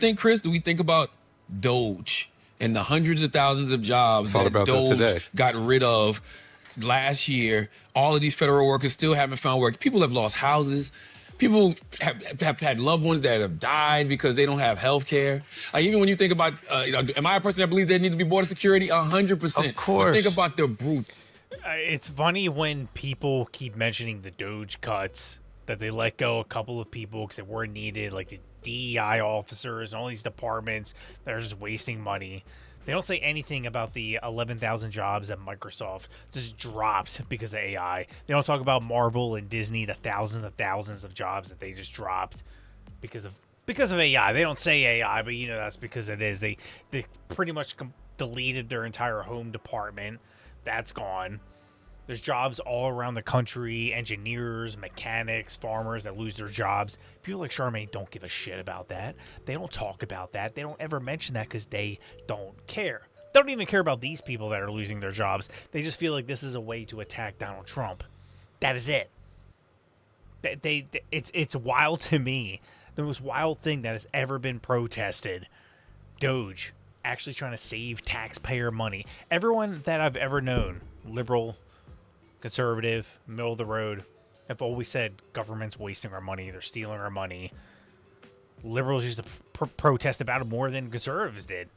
think, Chris, do we think about Doge and the hundreds of thousands of jobs that Doge got rid of last year? All of these federal workers still haven't found work. People have lost houses. People have had loved ones that have died because they don't have health care. Like, even when you think about, am I a person that believes there need to be border security? 100%. Of course. But think about the brute. It's funny when people keep mentioning the Doge cuts, that they let go a couple of people because they weren't needed, like the DEI officers and all these departments that are just wasting money. They don't say anything about the 11,000 jobs that Microsoft just dropped because of AI. They don't talk about Marvel and Disney, the thousands of jobs that they just dropped because of AI. They don't say AI, but that's because it is. They pretty much deleted their entire home department. That's gone. There's jobs all around the country, engineers, mechanics, farmers that lose their jobs. People like Charlamagne don't give a shit about that. They don't talk about that. They don't ever mention that because they don't care. They don't even care about these people that are losing their jobs. They just feel like this is a way to attack Donald Trump. That is it. It's wild to me. The most wild thing that has ever been protested. Doge. Actually trying to save taxpayer money. Everyone that I've ever known, liberal, conservative, middle of the road, have always said government's wasting our money, they're stealing our money. Liberals used to protest about it more than conservatives did.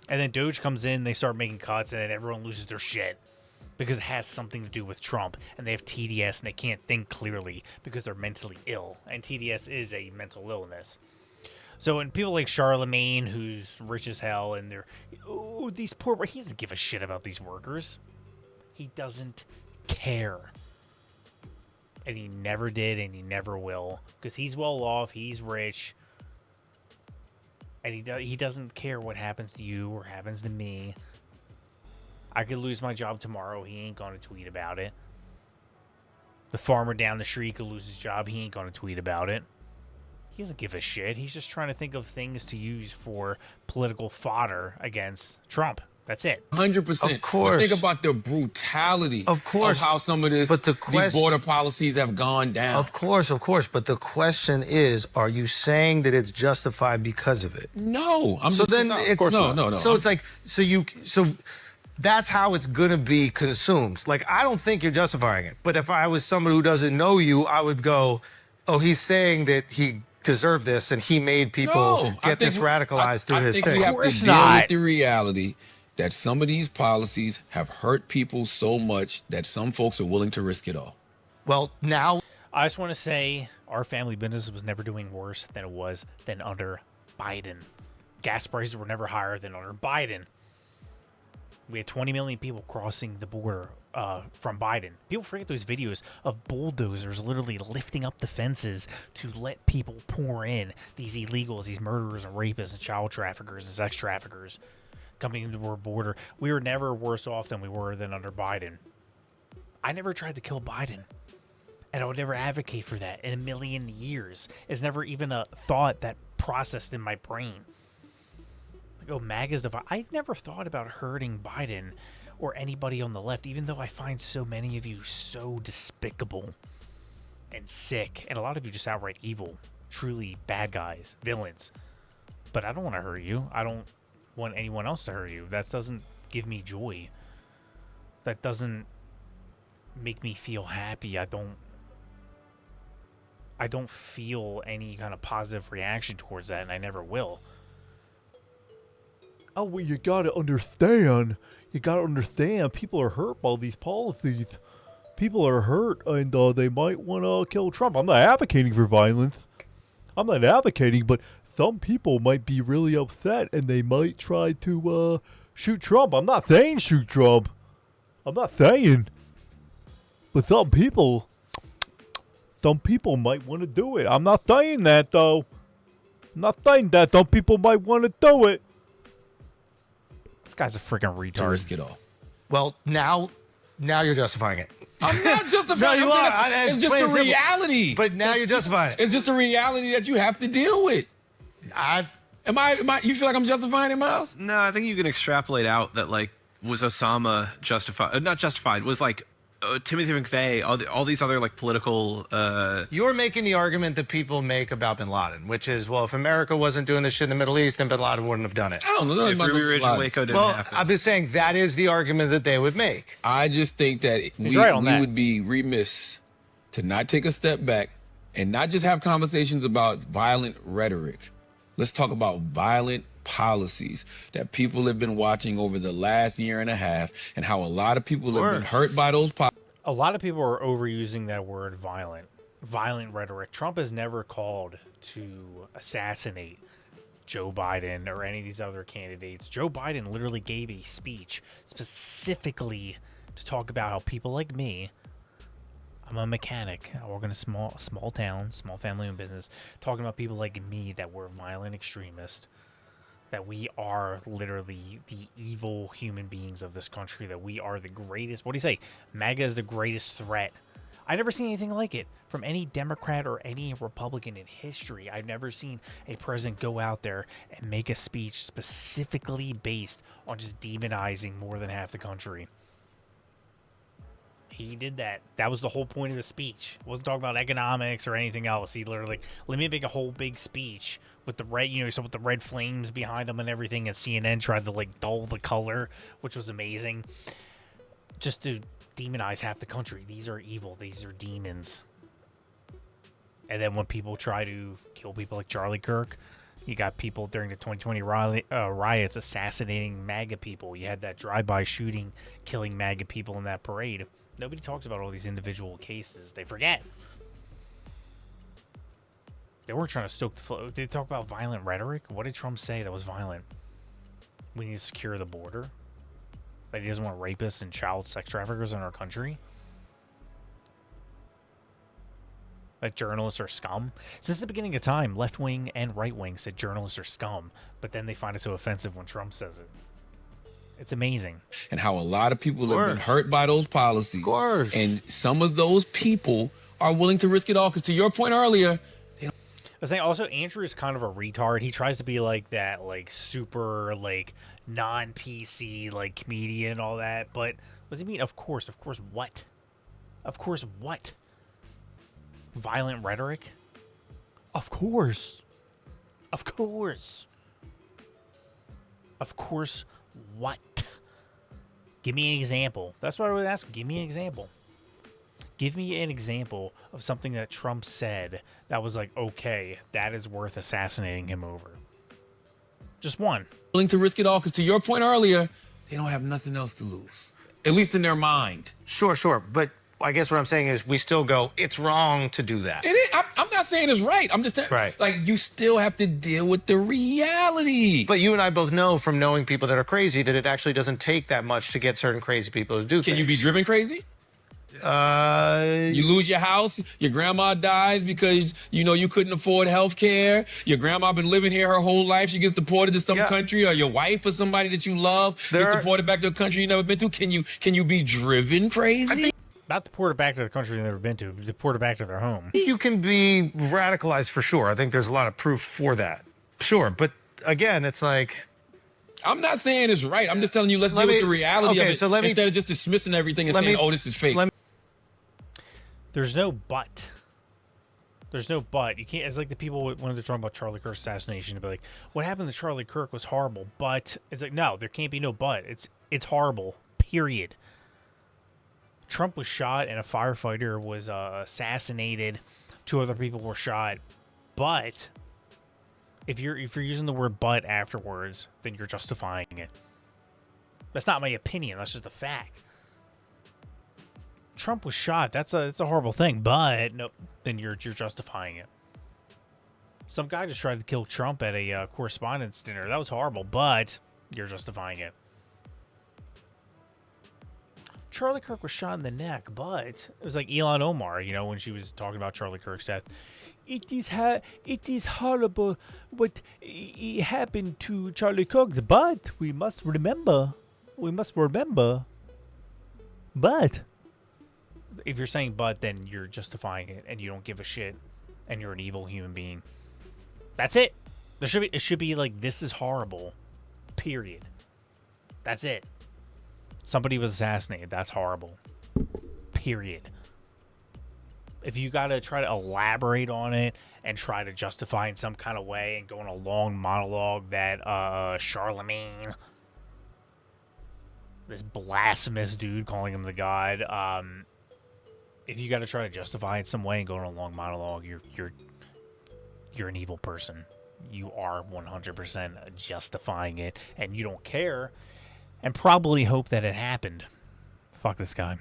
And then Doge comes in, they start making cuts, and then everyone loses their shit because it has something to do with Trump. And they have TDS, and they can't think clearly because they're mentally ill. And TDS is a mental illness. So when people like Charlamagne, who's rich as hell, and they're, these poor, he doesn't give a shit about these workers. He doesn't care. And he never did, and he never will, because he's well off, he's rich, and he doesn't care what happens to you or happens to me. I could lose my job tomorrow, he ain't gonna tweet about it. The farmer down the street could lose his job, he ain't gonna tweet about it. He doesn't give a shit. He's just trying to think of things to use for political fodder against Trump. That's it. 100%. Of course. But think about the brutality of how some of these border policies have gone down. Of course. But the question is, are you saying that it's justified because of it? No. So it's like, so that's how it's going to be consumed. Like, I don't think you're justifying it. But if I was somebody who doesn't know you, I would go, oh, he's saying that he deserved this and he made people get this radicalized through his thing. I think we have to deal with the reality that some of these policies have hurt people so much that some folks are willing to risk it all. Well, now I just want to say our family business was never doing worse than it was under Biden. Gas prices were never higher than under Biden. We had 20 million people crossing the border from Biden. People forget those videos of bulldozers literally lifting up the fences to let people pour in, these illegals, these murderers and rapists and child traffickers and sex traffickers coming into our border. We were never worse off than we were under Biden. I never tried to kill Biden, and I would never advocate for that in a million years. It's never even a thought that processed in my brain. Like, MAGA's the... I've never thought about hurting Biden or anybody on the left, even though I find so many of you so despicable and sick, and a lot of you just outright evil, truly bad guys, villains. But I don't want to hurt you. I don't want anyone else to hurt you. That doesn't give me joy. That doesn't make me feel happy. I don't feel any kind of positive reaction towards that, and I never will. Oh, well, you gotta understand. People are hurt by these policies. People are hurt, and they might want to kill Trump. I'm not advocating for violence. I'm not advocating, but some people might be really upset, and they might try to shoot Trump. I'm not saying shoot Trump. I'm not saying. But some people might want to do it. I'm not saying that, though. I'm not saying that. Some people might want to do it. This guy's a freaking retard. To risk it all. Well, now you're justifying it. I'm not justifying it. It's just a reality. But now you're justifying it. It's just a reality that you have to deal with. Am I? You feel like I'm justifying it, Miles? No, I think you can extrapolate out that, like, was Osama justified? Not justified. Was like Timothy McVeigh, all these other like political. You're making the argument that people make about Bin Laden, which is, well, if America wasn't doing this shit in the Middle East, then Bin Laden wouldn't have done it. I don't know. If Ruby Ridge and Waco didn't happen. I'm just saying that is the argument that they would make. I just think that we would be remiss to not take a step back and not just have conversations about violent rhetoric. Let's talk about violent policies that people have been watching over the last year and a half, and how a lot of people have been hurt by those policies. A lot of people are overusing that word violent rhetoric. Trump has never called to assassinate Joe Biden or any of these other candidates. Joe Biden literally gave a speech specifically to talk about how people like me, I'm a mechanic, I work in a small town, small family-owned business, talking about people like me that were violent extremists, that we are literally the evil human beings of this country, that we are the greatest. What do you say? MAGA is the greatest threat. I've never seen anything like it from any Democrat or any Republican in history. I've never seen a president go out there and make a speech specifically based on just demonizing more than half the country. He did that. That was the whole point of the speech. Wasn't talking about economics or anything else. He literally, let me make a whole big speech with the red, so with the red flames behind him and everything. And CNN tried to like dull the color, which was amazing, just to demonize half the country. These are evil. These are demons. And then when people try to kill people like Charlie Kirk, you got people during the 2020 riots assassinating MAGA people. You had that drive-by shooting, killing MAGA people in that parade. Nobody talks about all these individual cases. They forget. They weren't trying to stoke the flow. Did they talk about violent rhetoric? What did Trump say that was violent? We need to secure the border? That he doesn't want rapists and child sex traffickers in our country? That journalists are scum? Since the beginning of time, left wing and right wing said journalists are scum, but then they find it so offensive when Trump says it. It's amazing. And how a lot of people have been hurt by those policies. Of course. And some of those people are willing to risk it all. Because to your point earlier, I was saying also Andrew is kind of a retard. He tries to be like that, like super, like non-PC, like comedian, all that. But what does he mean? Of course what? Of course what? Violent rhetoric? Of course. Of course. Of course what? Give me an example. That's what I would ask. Give me an example. Give me an example of something that Trump said that was like, okay, that is worth assassinating him over. Just one. Willing to risk it all, because to your point earlier, they don't have nothing else to lose. At least in their mind. Sure. But I guess what I'm saying is we still go, it's wrong to do that. I'm not saying it's right. I'm just saying, like, you still have to deal with the reality. But you and I both know from knowing people that are crazy that it actually doesn't take that much to get certain crazy people to do things. Can you be driven crazy? You lose your house, your grandma dies because, you couldn't afford health care. Your grandma been living here her whole life. She gets deported to some country, or your wife or somebody that you love gets deported back to a country you've never been to. Can you be driven crazy? Not deported back to the country they've never been to, deported back to their home. You can be radicalized for sure. I think there's a lot of proof for that. Sure, but again, it's like... I'm not saying it's right. I'm just telling you, let's deal with the reality of it instead of just dismissing everything and saying, oh, this is fake. There's no but. There's no but. You can't. It's like the people when they're talking about Charlie Kirk's assassination, to be like, what happened to Charlie Kirk was horrible, but it's like, no, there can't be no but. It's horrible, period. Trump was shot and a firefighter was assassinated. 2 other people were shot. But if you're using the word but afterwards, then you're justifying it. That's not my opinion. That's just a fact. Trump was shot. It's a horrible thing. But no, then you're justifying it. Some guy just tried to kill Trump at a correspondence dinner. That was horrible. But you're justifying it. Charlie Kirk was shot in the neck, but it was like Ilhan Omar, when she was talking about Charlie Kirk's death. It is horrible what happened to Charlie Kirk, but we must remember. But if you're saying but, then you're justifying it, and you don't give a shit, and you're an evil human being. That's it. It should be like, this is horrible. Period. That's it. Somebody was assassinated. That's horrible. period. If you got to try to elaborate on it and try to justify in some kind of way and go on a long monologue that Charlamagne, this blasphemous dude calling him the god, if you got to try to justify it some way and go on a long monologue, you're an evil person. You are 100% justifying it, and you don't care, and probably hope that it happened. Fuck this guy.